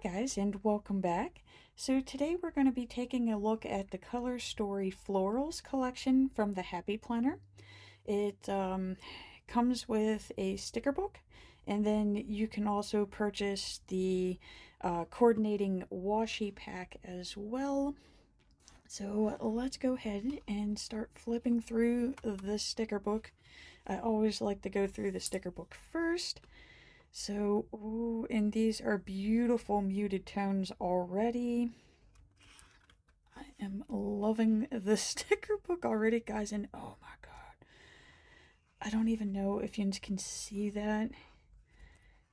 Guys, and welcome back. So today we're going to be taking a look at the Color Story Florals collection from the Happy Planner. It comes with a sticker book, and then you can also purchase the coordinating washi pack as well. So let's go ahead and start flipping through the sticker book. I always like to go through the sticker book first. So, ooh, and these are beautiful muted tones already. I am loving the sticker book already, guys, and oh my god. I don't even know if you can see that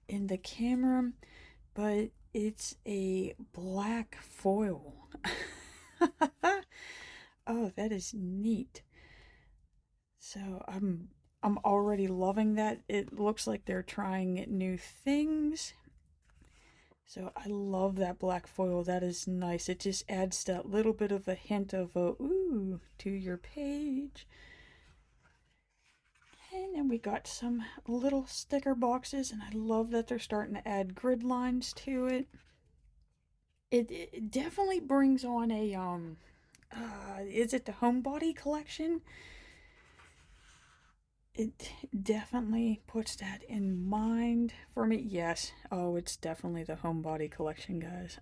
in the camera, but it's a black foil. Oh, that is neat. So, I'm already loving that. It looks like they're trying new things. So I love that black foil. That is nice. It just adds that little bit of a hint of a ooh to your page. And then we got some little sticker boxes, and I love that they're starting to add grid lines to it. It definitely brings on a is it the Homebody collection? It definitely puts that in mind for me. Yes. Oh, it's definitely the Homebody collection, guys.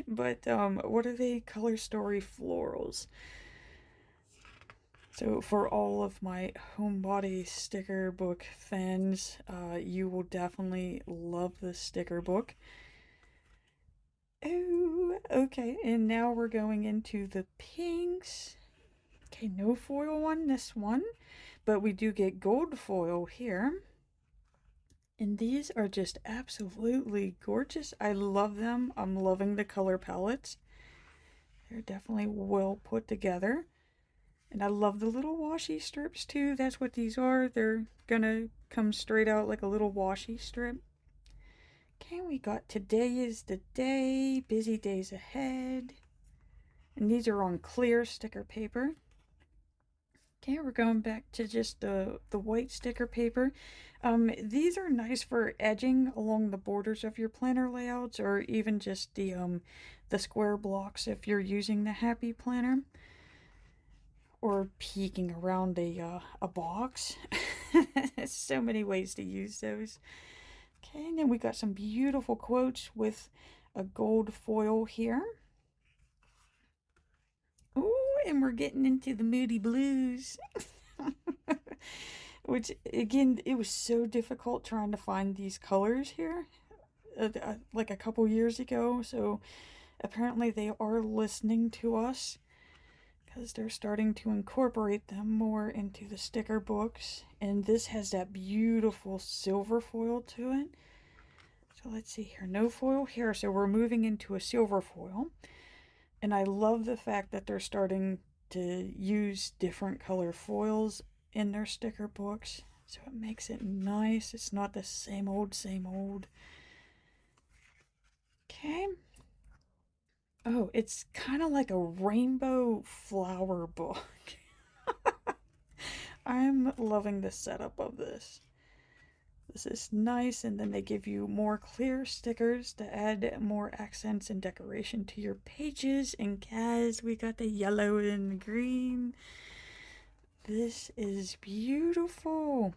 But, what are they? Color Story Florals. So, for all of my Homebody sticker book fans, you will definitely love the sticker book. Oh, okay. And now we're going into the pinks. Okay, no foil on this one, but we do get gold foil here. And these are just absolutely gorgeous. I love them. I'm loving the color palettes. They're definitely well put together. And I love the little washi strips too. That's what these are. They're gonna come straight out like a little washi strip. Okay, we got Today is the Day, Busy Days Ahead. And these are on clear sticker paper. Okay, we're going back to just the white sticker paper. These are nice for edging along the borders of your planner layouts, or even just the square blocks if you're using the Happy Planner, or peeking around a box. So many ways to use those. Okay, and then we got some beautiful quotes with a gold foil here. Ooh, and we're getting into the moody blues. Which, again, it was so difficult trying to find these colors here. Like a couple years ago. So, apparently they are listening to us. Because they're starting to incorporate them more into the sticker books. And this has that beautiful silver foil to it. So, let's see here. No foil here. So, we're moving into a silver foil. And I love the fact that they're starting to use different color foils in their sticker books. So it makes it nice. It's not the same old, same old. Okay. Oh, it's kind of like a rainbow flower book. I'm loving the setup of this. This is nice, and then they give you more clear stickers to add more accents and decoration to your pages. And guys, we got the yellow and green. This is beautiful.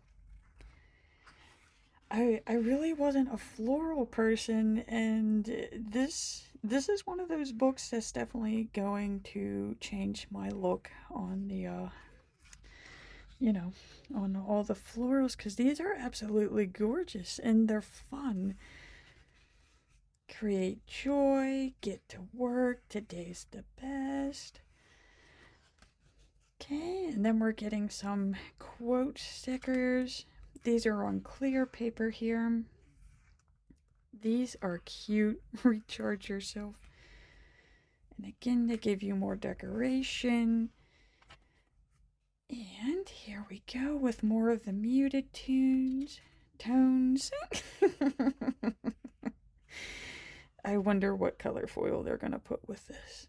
I really wasn't a floral person, and this is one of those books that's definitely going to change my look on the on all the florals, because these are absolutely gorgeous and they're fun. Create joy, get to work, today's the best. Okay, and then we're getting some quote stickers. These are on clear paper here. These are cute. Recharge yourself. And again, they give you more decoration. And here we go with more of the muted tones. I wonder what color foil they're going to put with this.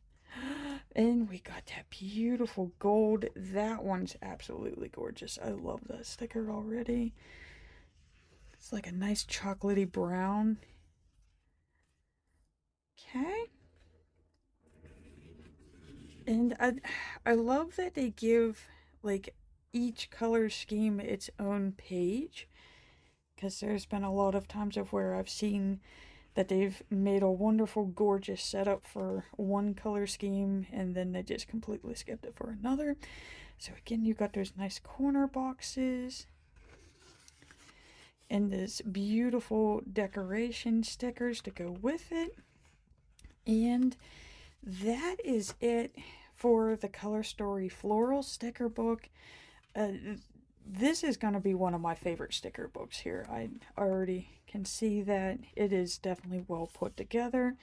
And we got that beautiful gold. That one's absolutely gorgeous. I love that sticker already. It's like a nice chocolatey brown. Okay. And I love that they give like each color scheme its own page, because there's been a lot of times of where I've seen that they've made a wonderful, gorgeous setup for one color scheme and then they just completely skipped it for another. So again, you got those nice corner boxes and this beautiful decoration stickers to go with it. And that is it for the Color Story Floral sticker book. This is going to be one of my favorite sticker books here. I already can see that it is definitely well put together.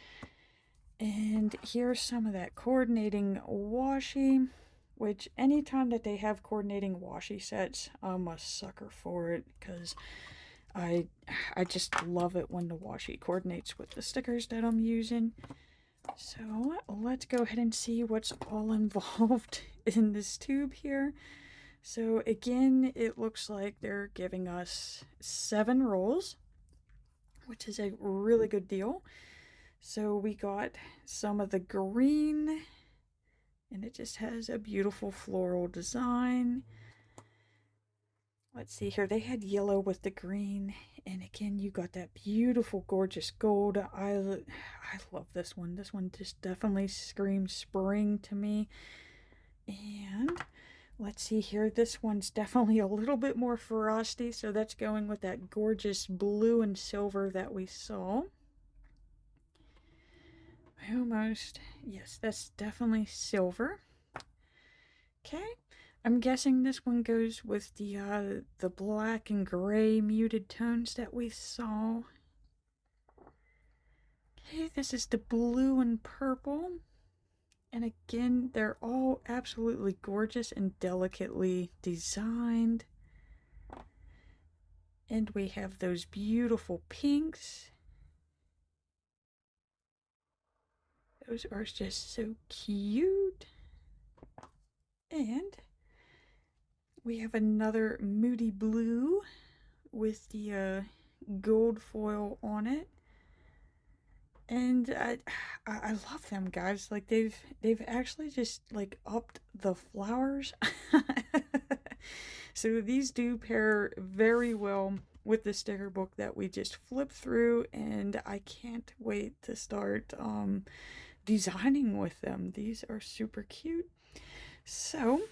And here's some of that coordinating washi, which anytime that they have coordinating washi sets, I'm a sucker for it, because I just love it when the washi coordinates with the stickers that I'm using. So let's go ahead and see what's all involved in this tube here. So again, it looks like they're giving us 7 rolls, which is a really good deal. So we got some of the green, and it just has a beautiful floral design. Let's see here, they had yellow with the green, and again you got that beautiful gorgeous gold. I love this one. This one just definitely screams spring to me. And let's see here, this one's definitely a little bit more frosty, so that's going with that gorgeous blue and silver that we saw. Almost, yes, that's definitely silver. Okay. I'm guessing this one goes with the black and gray muted tones that we saw. Okay, this is the blue and purple. And again, they're all absolutely gorgeous and delicately designed. And we have those beautiful pinks. Those are just so cute. And we have another moody blue with the gold foil on it. And I love them, guys. Like they've actually just like upped the flowers. So these do pair very well with the sticker book that we just flipped through, and I can't wait to start designing with them. These are super cute. So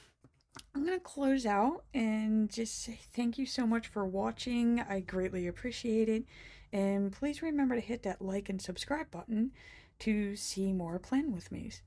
I'm going to close out and just say thank you so much for watching. I greatly appreciate it. And please remember to hit that like and subscribe button to see more Plan With Me's.